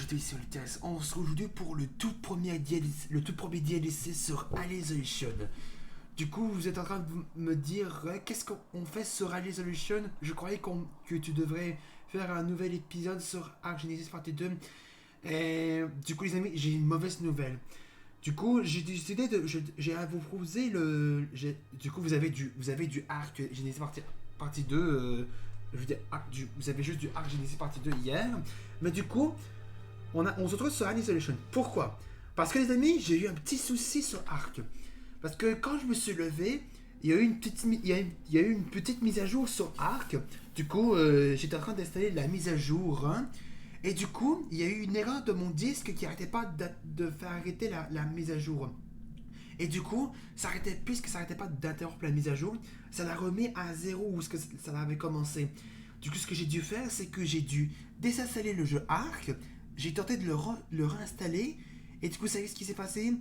Aujourd'hui sur le TS, on se retrouve aujourd'hui pour le tout premier DLC sur Isolation. Du coup, vous êtes en train de me dire qu'est-ce qu'on fait sur Isolation. Je croyais que tu devrais faire un nouvel épisode sur Ark Genesis partie 2. Et du coup, les amis, j'ai une mauvaise nouvelle. Du coup, j'ai décidé de. J'ai à vous proposer le. Du coup, vous avez du Ark Genesis partie 2. Je veux dire, vous avez juste du Ark Genesis partie 2 hier. Mais du coup, on se retrouve sur Isolation. Pourquoi? Parce que les amis, j'ai eu un petit souci sur Ark. Parce que quand je me suis levé, il y a eu une petite mise à jour sur Ark. Du coup, j'étais en train d'installer la mise à jour 1. Et du coup, il y a eu une erreur de mon disque qui arrêtait pas de faire arrêter la mise à jour. Et du coup, puisque ça arrêtait pas d'interrompre la mise à jour, ça l'a remis à zéro où ça avait commencé. Du coup, ce que j'ai dû faire, c'est que j'ai dû désinstaller le jeu Ark. J'ai tenté de le réinstaller. Et du coup, vous savez ce qui s'est passé?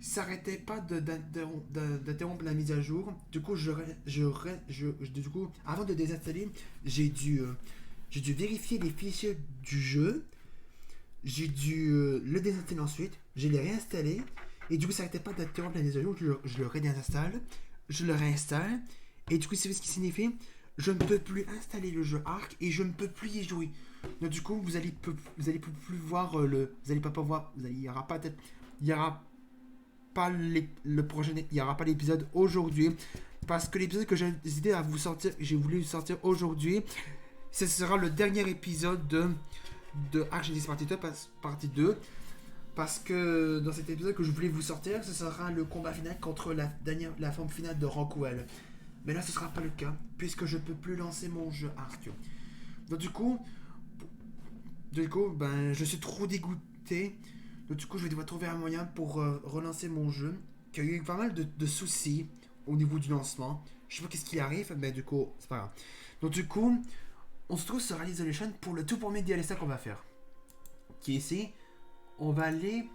Ça n'arrêtait pas d'interrompre la mise à jour. Du coup, du coup, avant de désinstaller, j'ai dû vérifier les fichiers du jeu. J'ai dû le désinstaller ensuite. Je l'ai réinstallé. Et du coup, ça n'arrêtait pas d'interrompre la mise à jour. Je le réinstalle. Je le réinstalle. Et du coup, c'est ce qui signifie je ne peux plus installer le jeu Ark et je ne peux plus y jouer. Donc du coup, vous allez plus voir vous allez pas voir, il y aura pas peut-être, il y aura pas le prochain, il y aura pas l'épisode aujourd'hui parce que l'épisode que j'ai décidé à vous sortir, j'ai voulu sortir aujourd'hui, ce sera le dernier épisode de Ark Genesis partie 2. Parce que dans cet épisode que je voulais vous sortir, ce sera le combat final contre la forme finale de Rockwell. Mais là, ce sera pas le cas, puisque je peux plus lancer mon jeu Ark. Donc ben, je suis trop dégoûté. Donc du coup, je vais devoir trouver un moyen pour relancer mon jeu. Qui a eu pas mal de soucis au niveau du lancement. Je sais pas qu'est-ce qui arrive, mais du coup, c'est pas grave. Donc du coup, on se trouve sur Isolation pour le tout premier DLC qu'on va faire. Qui est ici. On va aller...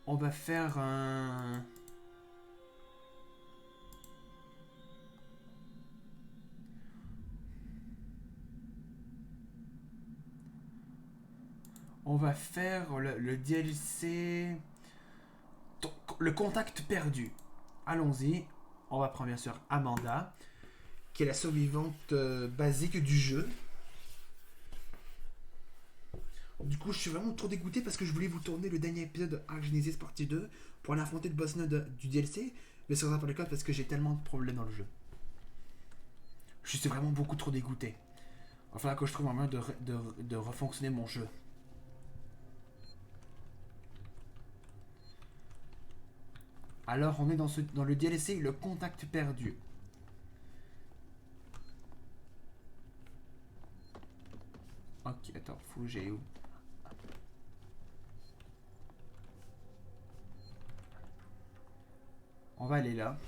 On va faire un... On va faire le DLC... Le contact perdu. Allons-y. On va prendre bien sûr Amanda, qui est la survivante basique du jeu. Du coup, je suis vraiment trop dégoûté parce que je voulais vous tourner le dernier épisode de Ark Genesis partie 2 pour aller affronter le boss du DLC, mais ça sera pas le cas parce que j'ai tellement de problèmes dans le jeu. Je suis vraiment beaucoup trop dégoûté. Il va falloir que je trouve un moyen de refonctionner mon jeu. Alors, on est dans le DLC, le contact perdu. Ok, attends, faut que j'aille où? On va aller là.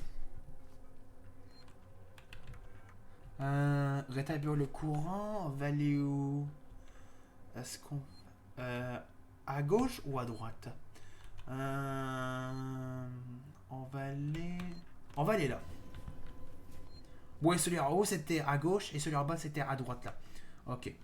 Rétablir le courant. On va aller où? Est-ce qu'on... à gauche ou à droite? On va aller... On va aller là. Ouais, celui en haut c'était à gauche et celui en bas c'était à droite là. Ok.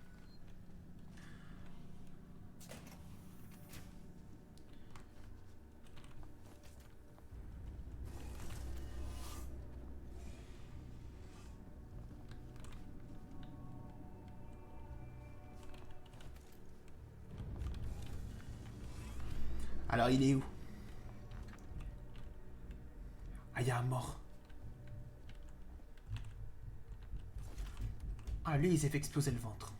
Alors il est où? Ah, il y a un mort. Ah, lui il s'est fait exploser le ventre.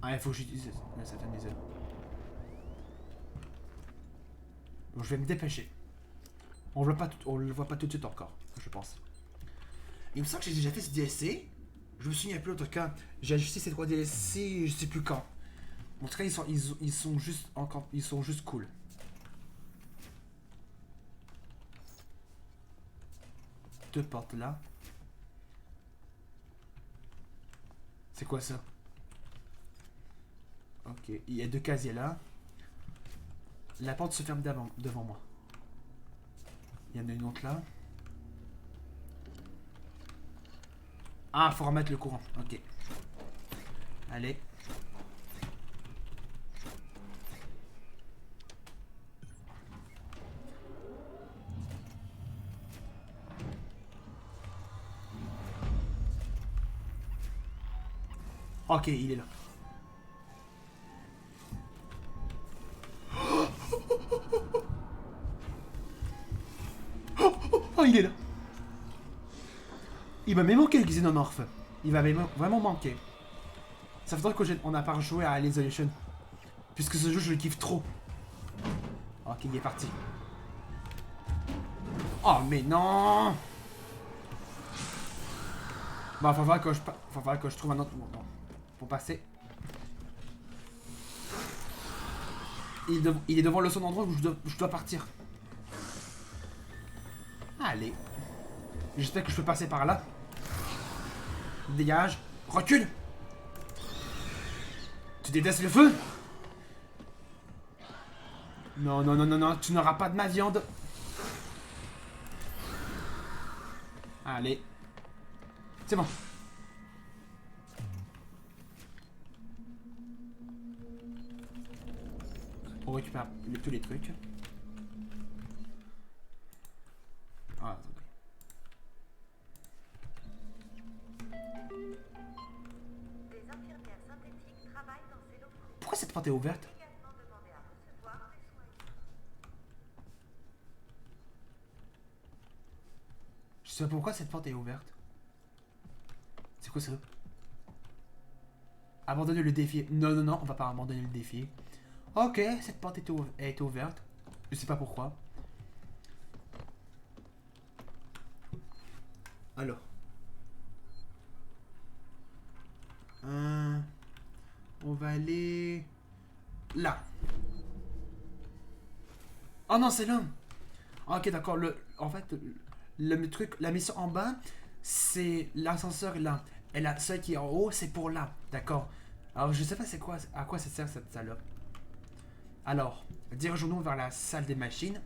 Ah, il faut que j'utilise la sataniseur. Bon, je vais me dépêcher. On le voit pas tout de suite encore, je pense. Il me semble que j'ai déjà fait ce DLC. Je me souviens plus en tout cas. J'ai ajusté ces 3 DLC, je sais plus quand. En tout cas, ils sont juste encore, ils sont juste cool. Deux portes là. C'est quoi ça? Ok, il y a 2 casiers là. La porte se ferme devant moi. Il y en a une autre là. Ah, faut remettre le courant. Ok. Allez. Ok, il est là. Oh, il est là. Il m'a même manqué le Xenomorph. Il va vraiment manquer. Ça fait longtemps qu'on n'a pas rejoué à Isolation. Puisque ce jeu, je le kiffe trop. Ok, il est parti. Oh, mais non! Bon, faut falloir que je trouve un autre moment pour passer. Il est devant le son endroit où je dois partir. Allez. J'espère que je peux passer par là. Dégage. Recule! Tu détestes le feu? Non, non, non, non, non, tu n'auras pas de ma viande. Allez. C'est bon. On récupère tous les trucs. Ah, attendez. Des infirmières synthétiques travaillent dans ces locaux. Pourquoi cette porte est ouverte? Également demandé à recevoir des soins. Je sais pas pourquoi cette porte est ouverte. C'est quoi ça? Abandonner le défi. Non, non, non, on va pas abandonner le défi. Ok, cette porte est ouverte. Je sais pas pourquoi. Alors. On va aller... Là. Oh non, c'est là. Ok, d'accord. En fait, le truc, la mission en bas, c'est l'ascenseur est là. Et la celle qui est en haut, c'est pour là. D'accord. Alors, je sais pas c'est quoi, à quoi ça sert cette salle-là. Alors, dirigeons-nous vers la salle des machines.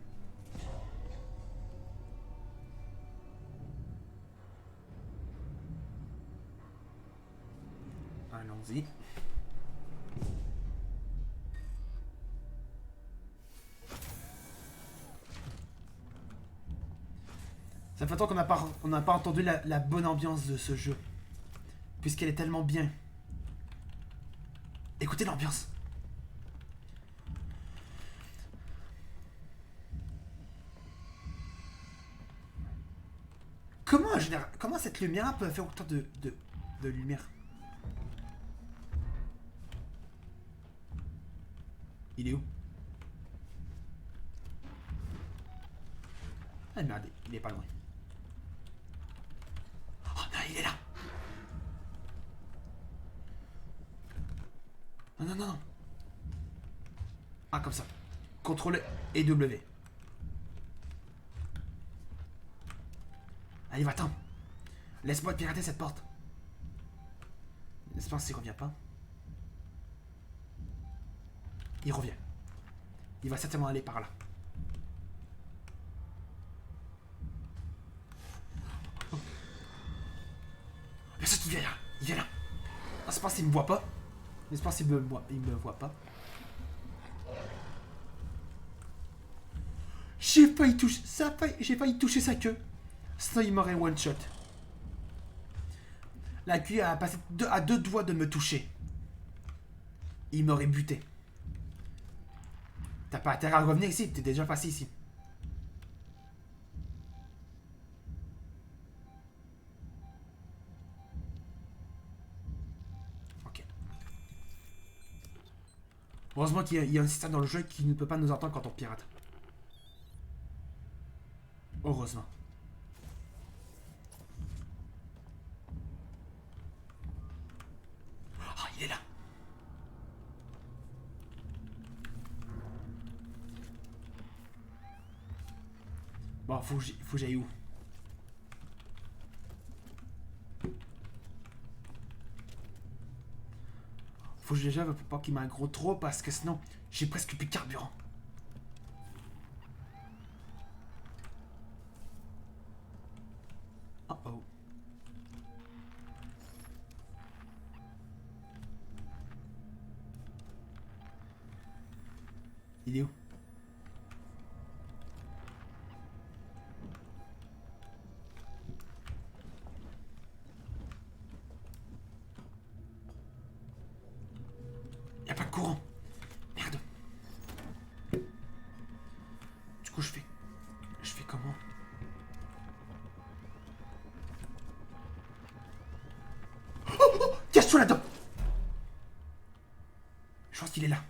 Allons-y. Ça fait longtemps qu'on n'a pas entendu la bonne ambiance de ce jeu. Puisqu'elle est tellement bien. Écoutez l'ambiance. Comment cette lumière peut faire autant de lumière? Il est où? Ah merde, il est pas loin. Oh non, il est là. Non, non, non, non. Ah, comme ça. CTRL et W. Allez, va-t'en. Laisse-moi pirater cette porte. J'espère qu'il revient pas. Il revient. Il va certainement aller par là. Oh. Bien sûr qu'il vient là. Il vient là. J'espère qu'il me voit pas. J'espère qu'il me voit pas. J'ai failli toucher sa queue. Sinon, il m'aurait one shot. La queue a passé à deux doigts de me toucher. Il m'aurait buté. T'as pas intérêt à revenir ici, t'es déjà passé ici. Ok. Heureusement qu'il y a un système dans le jeu qui ne peut pas nous entendre quand on pirate. Heureusement. Oh, il est là. Bon, faut que j'aille où? Faut que je déjà pas qu'il m'aggro trop parce que sinon j'ai presque plus de carburant. Oh oh. Il est où? courant. Merde. Du coup, je fais comment? Oh, cache-toi là-dedans. Je pense qu'il est là.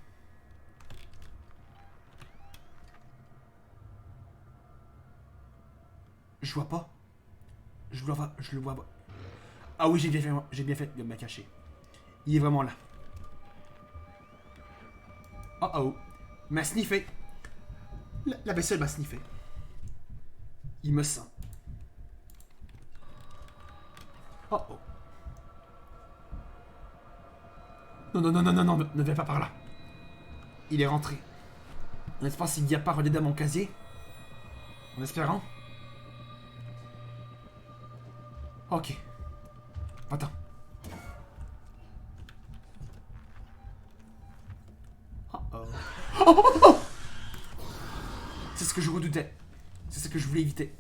Je vois pas. Je le vois pas. Ah oui, j'ai bien fait de me cacher. Il est vraiment là. Oh oh. Il m'a sniffé. La vaisselle m'a sniffé. Il me sent. Oh oh. Non, ne viens pas par là. Il est rentré. En espérant s'il n'y a pas relais dans mon casier. En espérant. Ok. Attends. Oh oh. Oh. C'est ce que je redoutais. C'est ce que je voulais éviter.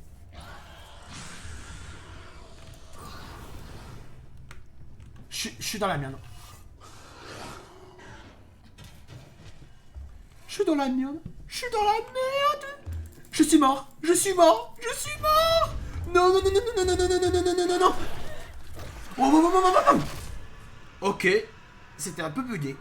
Je suis dans la merde. Je suis dans la merde. Je suis mort. Non. Oh. Ok. C'était un peu bugué.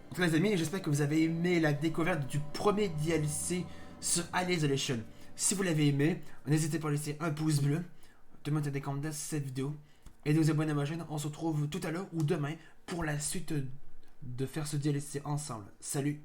En tout cas, les amis, j'espère que vous avez aimé la découverte du premier DLC sur Alien Isolation. Si vous l'avez aimé, n'hésitez pas à laisser un pouce bleu, de mettre des commentaires sur cette vidéo et de vous abonner à ma chaîne. On se retrouve tout à l'heure ou demain pour la suite de faire ce DLC ensemble. Salut!